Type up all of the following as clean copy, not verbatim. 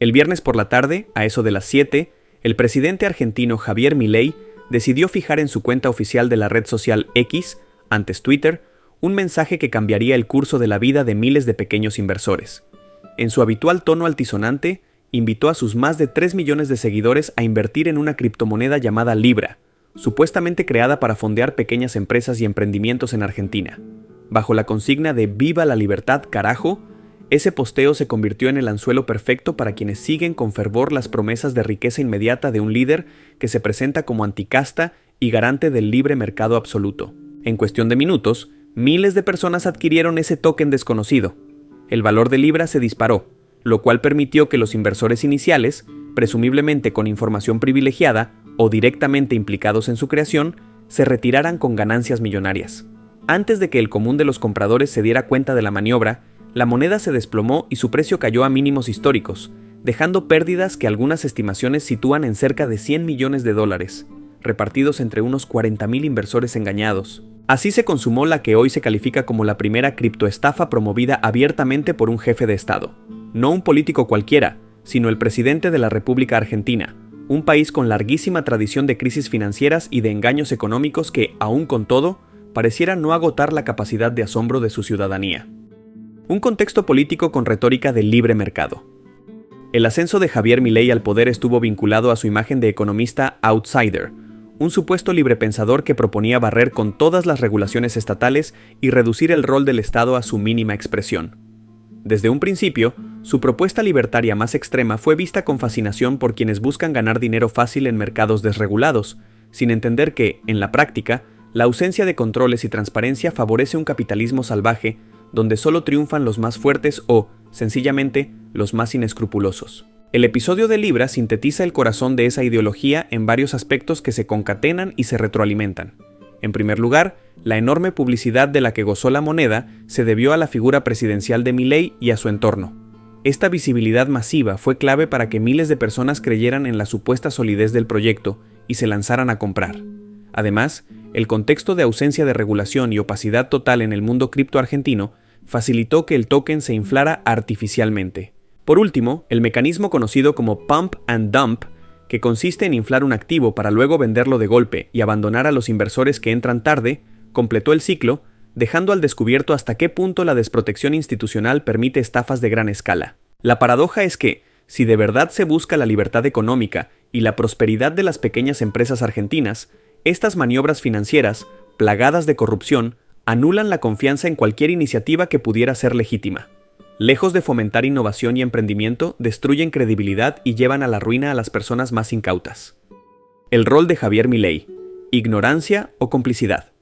El viernes por la tarde, a eso de las 7, el presidente argentino Javier Milei decidió fijar en su cuenta oficial de la red social X, antes Twitter, un mensaje que cambiaría el curso de la vida de miles de pequeños inversores. En su habitual tono altisonante, invitó a sus más de 3 millones de seguidores a invertir en una criptomoneda llamada Libra, supuestamente creada para fondear pequeñas empresas y emprendimientos en Argentina. Bajo la consigna de «Viva la libertad, carajo», ese posteo se convirtió en el anzuelo perfecto para quienes siguen con fervor las promesas de riqueza inmediata de un líder que se presenta como anticasta y garante del libre mercado absoluto. En cuestión de minutos, miles de personas adquirieron ese token desconocido. El valor de Libra se disparó, lo cual permitió que los inversores iniciales, presumiblemente con información privilegiada o directamente implicados en su creación, se retiraran con ganancias millonarias. Antes de que el común de los compradores se diera cuenta de la maniobra, la moneda se desplomó y su precio cayó a mínimos históricos, dejando pérdidas que algunas estimaciones sitúan en cerca de $100 millones, repartidos entre unos 40.000 inversores engañados. Así se consumó la que hoy se califica como la primera criptoestafa promovida abiertamente por un jefe de Estado. No un político cualquiera, sino el presidente de la República Argentina, un país con larguísima tradición de crisis financieras y de engaños económicos que, aún con todo, pareciera no agotar la capacidad de asombro de su ciudadanía. Un contexto político con retórica del libre mercado. El ascenso de Javier Milei al poder estuvo vinculado a su imagen de economista outsider, un supuesto librepensador que proponía barrer con todas las regulaciones estatales y reducir el rol del Estado a su mínima expresión. Desde un principio, su propuesta libertaria más extrema fue vista con fascinación por quienes buscan ganar dinero fácil en mercados desregulados, sin entender que, en la práctica, la ausencia de controles y transparencia favorece un capitalismo salvaje donde solo triunfan los más fuertes o, sencillamente, los más inescrupulosos. El episodio de Libra sintetiza el corazón de esa ideología en varios aspectos que se concatenan y se retroalimentan. En primer lugar, la enorme publicidad de la que gozó la moneda se debió a la figura presidencial de Milei y a su entorno. Esta visibilidad masiva fue clave para que miles de personas creyeran en la supuesta solidez del proyecto y se lanzaran a comprar. Además, el contexto de ausencia de regulación y opacidad total en el mundo cripto argentino facilitó que el token se inflara artificialmente. Por último, el mecanismo conocido como Pump and Dump, que consiste en inflar un activo para luego venderlo de golpe y abandonar a los inversores que entran tarde, completó el ciclo, dejando al descubierto hasta qué punto la desprotección institucional permite estafas de gran escala. La paradoja es que, si de verdad se busca la libertad económica y la prosperidad de las pequeñas empresas argentinas, estas maniobras financieras, plagadas de corrupción, anulan la confianza en cualquier iniciativa que pudiera ser legítima. Lejos de fomentar innovación y emprendimiento, destruyen credibilidad y llevan a la ruina a las personas más incautas. El rol de Javier Milei: ignorancia o complicidad.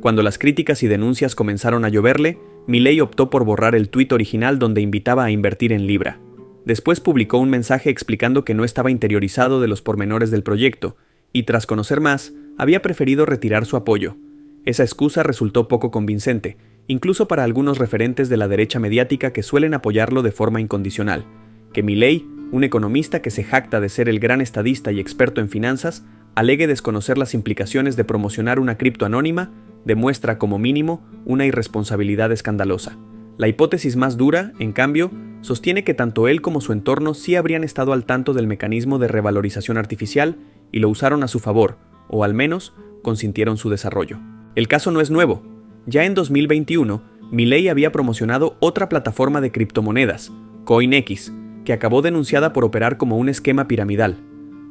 Cuando las críticas y denuncias comenzaron a lloverle, Milei optó por borrar el tuit original donde invitaba a invertir en Libra. Después publicó un mensaje explicando que no estaba interiorizado de los pormenores del proyecto, y tras conocer más, había preferido retirar su apoyo. Esa excusa resultó poco convincente, incluso para algunos referentes de la derecha mediática que suelen apoyarlo de forma incondicional. Que Milei, un economista que se jacta de ser el gran estadista y experto en finanzas, alegue desconocer las implicaciones de promocionar una cripto anónima, demuestra como mínimo una irresponsabilidad escandalosa. La hipótesis más dura, en cambio, sostiene que tanto él como su entorno sí habrían estado al tanto del mecanismo de revalorización artificial y lo usaron a su favor, o al menos consintieron su desarrollo. El caso no es nuevo. Ya en 2021, Milei había promocionado otra plataforma de criptomonedas, CoinX, que acabó denunciada por operar como un esquema piramidal.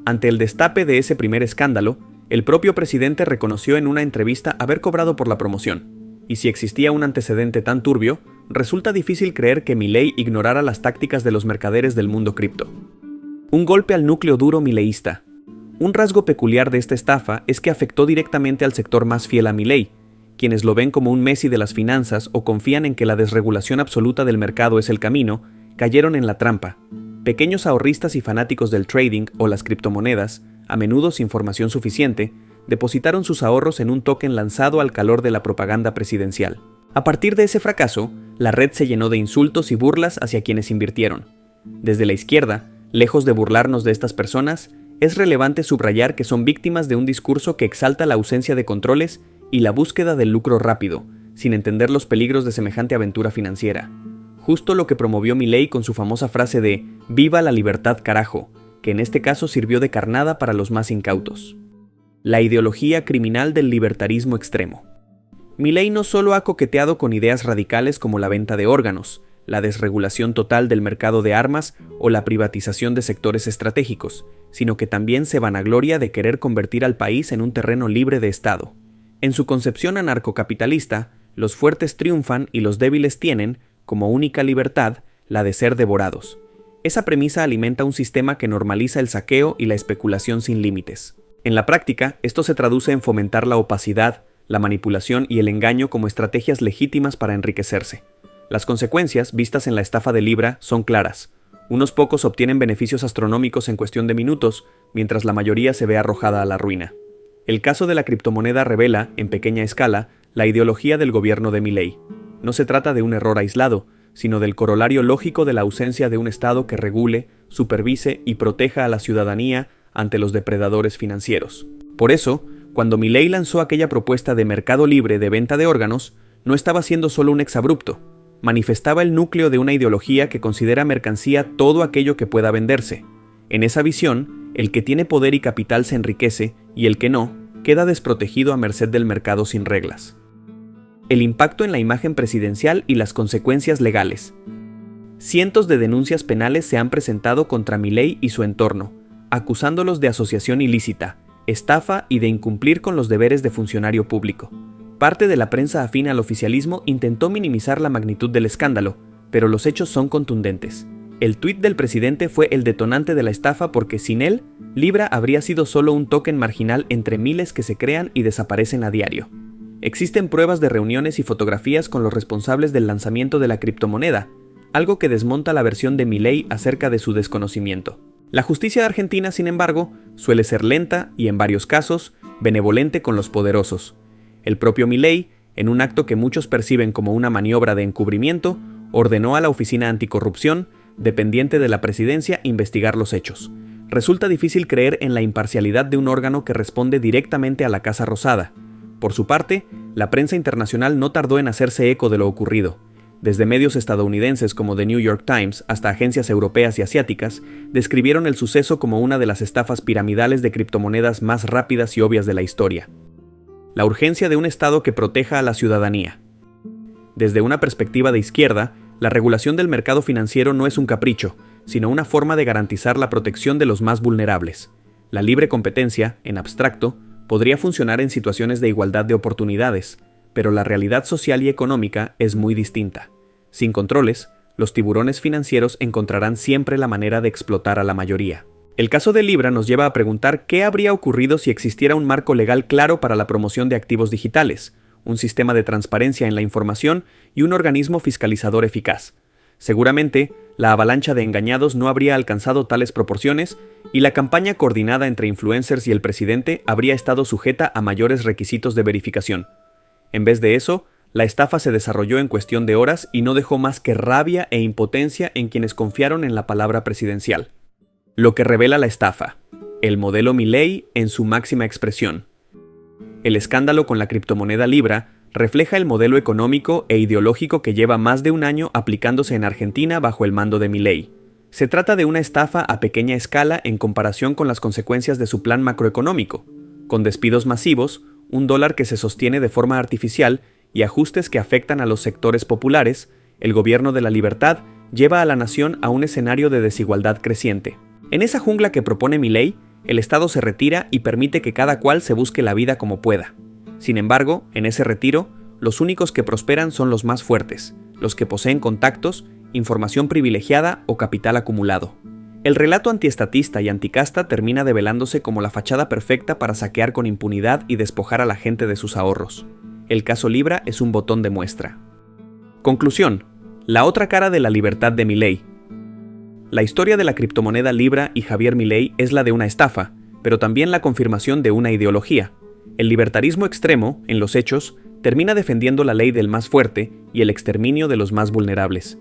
Ante el destape de ese primer escándalo, el propio presidente reconoció en una entrevista haber cobrado por la promoción. Y si existía un antecedente tan turbio, resulta difícil creer que Milei ignorara las tácticas de los mercaderes del mundo cripto. Un golpe al núcleo duro mileísta. Un rasgo peculiar de esta estafa es que afectó directamente al sector más fiel a Milei, quienes lo ven como un Messi de las finanzas o confían en que la desregulación absoluta del mercado es el camino, cayeron en la trampa. Pequeños ahorristas y fanáticos del trading o las criptomonedas, a menudo sin formación suficiente, depositaron sus ahorros en un token lanzado al calor de la propaganda presidencial. A partir de ese fracaso, la red se llenó de insultos y burlas hacia quienes invirtieron. Desde la izquierda, lejos de burlarnos de estas personas, es relevante subrayar que son víctimas de un discurso que exalta la ausencia de controles y la búsqueda del lucro rápido, sin entender los peligros de semejante aventura financiera. justo lo que promovió Milei con su famosa frase de «Viva la libertad, carajo», que en este caso sirvió de carnada para los más incautos. La ideología criminal del libertarismo extremo. Milei no solo ha coqueteado con ideas radicales como la venta de órganos, la desregulación total del mercado de armas o la privatización de sectores estratégicos, sino que también se vanagloria de querer convertir al país en un terreno libre de Estado. En su concepción anarcocapitalista, los fuertes triunfan y los débiles tienen, como única libertad, la de ser devorados. Esa premisa alimenta un sistema que normaliza el saqueo y la especulación sin límites. En la práctica, esto se traduce en fomentar la opacidad, la manipulación y el engaño como estrategias legítimas para enriquecerse. Las consecuencias, vistas en la estafa de Libra, son claras. Unos pocos obtienen beneficios astronómicos en cuestión de minutos, mientras la mayoría se ve arrojada a la ruina. El caso de la criptomoneda revela, en pequeña escala, la ideología del gobierno de Milei. No se trata de un error aislado, sino del corolario lógico de la ausencia de un Estado que regule, supervise y proteja a la ciudadanía ante los depredadores financieros. Por eso, cuando Milei lanzó aquella propuesta de mercado libre de venta de órganos, no estaba siendo solo un exabrupto. Manifestaba el núcleo de una ideología que considera mercancía todo aquello que pueda venderse. En esa visión, el que tiene poder y capital se enriquece y el que no, queda desprotegido a merced del mercado sin reglas. El impacto en la imagen presidencial y las consecuencias legales. Cientos de denuncias penales se han presentado contra Milei y su entorno, acusándolos de asociación ilícita, estafa y de incumplir con los deberes de funcionario público. Parte de la prensa afín al oficialismo intentó minimizar la magnitud del escándalo, pero los hechos son contundentes. El tuit del presidente fue el detonante de la estafa porque sin él, Libra habría sido solo un token marginal entre miles que se crean y desaparecen a diario. Existen pruebas de reuniones y fotografías con los responsables del lanzamiento de la criptomoneda, algo que desmonta la versión de Milei acerca de su desconocimiento. La justicia argentina, sin embargo, suele ser lenta y, en varios casos, benevolente con los poderosos. El propio Milei, en un acto que muchos perciben como una maniobra de encubrimiento, ordenó a la Oficina Anticorrupción, dependiente de la presidencia, investigar los hechos. Resulta difícil creer en la imparcialidad de un órgano que responde directamente a la Casa Rosada. Por su parte, la prensa internacional no tardó en hacerse eco de lo ocurrido. Desde medios estadounidenses como The New York Times hasta agencias europeas y asiáticas, describieron el suceso como una de las estafas piramidales de criptomonedas más rápidas y obvias de la historia. La urgencia de un Estado que proteja a la ciudadanía. Desde una perspectiva de izquierda, la regulación del mercado financiero no es un capricho, sino una forma de garantizar la protección de los más vulnerables. La libre competencia, en abstracto, podría funcionar en situaciones de igualdad de oportunidades, pero la realidad social y económica es muy distinta. Sin controles, los tiburones financieros encontrarán siempre la manera de explotar a la mayoría. El caso de Libra nos lleva a preguntar qué habría ocurrido si existiera un marco legal claro para la promoción de activos digitales, un sistema de transparencia en la información y un organismo fiscalizador eficaz. Seguramente, la avalancha de engañados no habría alcanzado tales proporciones y la campaña coordinada entre influencers y el presidente habría estado sujeta a mayores requisitos de verificación. En vez de eso, la estafa se desarrolló en cuestión de horas y no dejó más que rabia e impotencia en quienes confiaron en la palabra presidencial. Lo que revela la estafa. El modelo Milei en su máxima expresión. El escándalo con la criptomoneda Libra refleja el modelo económico e ideológico que lleva más de un año aplicándose en Argentina bajo el mando de Milei. Se trata de una estafa a pequeña escala en comparación con las consecuencias de su plan macroeconómico, con despidos masivos, un dólar que se sostiene de forma artificial y ajustes que afectan a los sectores populares. El gobierno de la libertad lleva a la nación a un escenario de desigualdad creciente. En esa jungla que propone Milei, el Estado se retira y permite que cada cual se busque la vida como pueda. Sin embargo, en ese retiro, los únicos que prosperan son los más fuertes, los que poseen contactos, información privilegiada o capital acumulado. El relato antiestatista y anticasta termina develándose como la fachada perfecta para saquear con impunidad y despojar a la gente de sus ahorros. El caso Libra es un botón de muestra. Conclusión: la otra cara de la libertad de Milei. La historia de la criptomoneda Libra y Javier Milei es la de una estafa, pero también la confirmación de una ideología. El libertarismo extremo, en los hechos, termina defendiendo la ley del más fuerte y el exterminio de los más vulnerables.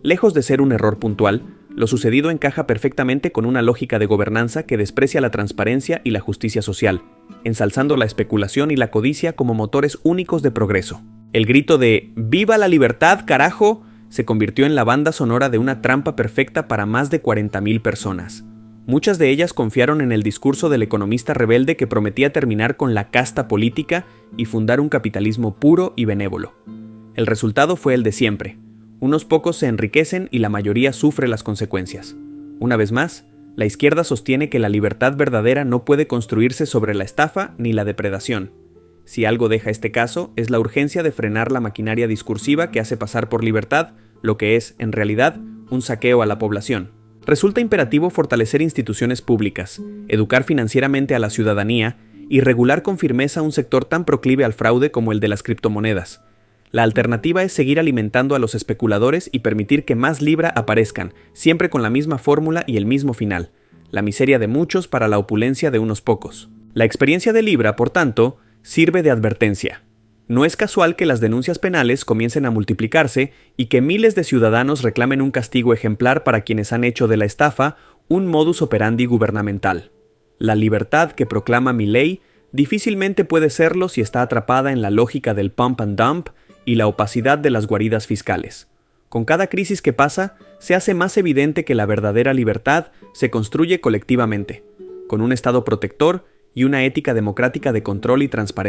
Lejos de ser un error puntual, lo sucedido encaja perfectamente con una lógica de gobernanza que desprecia la transparencia y la justicia social, ensalzando la especulación y la codicia como motores únicos de progreso. El grito de «¡Viva la libertad, carajo!» se convirtió en la banda sonora de una trampa perfecta para más de 40.000 personas. Muchas de ellas confiaron en el discurso del economista rebelde que prometía terminar con la casta política y fundar un capitalismo puro y benévolo. El resultado fue el de siempre. Unos pocos se enriquecen y la mayoría sufre las consecuencias. Una vez más, la izquierda sostiene que la libertad verdadera no puede construirse sobre la estafa ni la depredación. Si algo deja este caso, es la urgencia de frenar la maquinaria discursiva que hace pasar por libertad lo que es, en realidad, un saqueo a la población. Resulta imperativo fortalecer instituciones públicas, educar financieramente a la ciudadanía y regular con firmeza un sector tan proclive al fraude como el de las criptomonedas. La alternativa es seguir alimentando a los especuladores y permitir que más Libra aparezcan, siempre con la misma fórmula y el mismo final: la miseria de muchos para la opulencia de unos pocos. La experiencia de Libra, por tanto, sirve de advertencia. No es casual que las denuncias penales comiencen a multiplicarse y que miles de ciudadanos reclamen un castigo ejemplar para quienes han hecho de la estafa un modus operandi gubernamental. La libertad que proclama Milei difícilmente puede serlo si está atrapada en la lógica del pump and dump y la opacidad de las guaridas fiscales. Con cada crisis que pasa, se hace más evidente que la verdadera libertad se construye colectivamente, con un Estado protector y una ética democrática de control y transparencia.